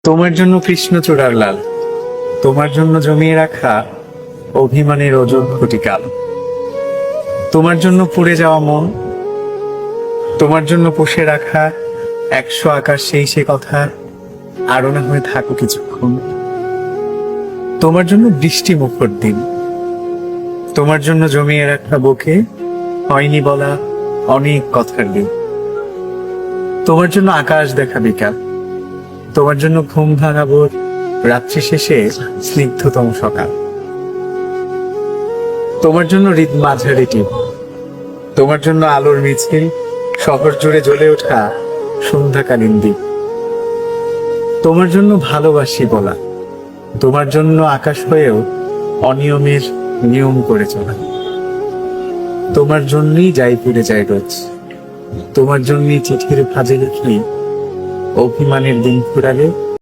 তোমার জন্য কৃষ্ণচূড়ার লাল, তোমার জন্য জমিয়ে রাখা অভিমানের ওজন ঘটিকাল, তোমার জন্য পুড়ে যাওয়া মন, তোমার জন্য পুষে রাখা 100 আকাশ সে কথা আরো না হয়ে থাকো কিছুক্ষণ। তোমার জন্য বৃষ্টি মুখর দিন, তোমার জন্য জমিয়ে রাখা বুকে হয়নি বলা অনেক কথার দিন, তোমার জন্য আকাশ দেখা বিকাল, তোমার জন্য ঘুম ভাঙাবো রাত্রি শেষে স্নিগ্ধতম সকাল, তোমার জন্য হৃদ মাঝারি টিপ, তোমার জন্য আলোর মিছিল শহর জুড়ে জ্বলে ওঠা সন্ধ্যাকালীন দ্বীপ, তোমার জন্য ভালোবাসি বলা, তোমার জন্য আকাশ হয়েও অনিয়মের নিয়ম করে চলা, তোমার জন্যই যাই পুড়ে যায় রোজ, তোমার জন্যই চিঠির ভাজে লিখি অভিমানের দিন ফুরালে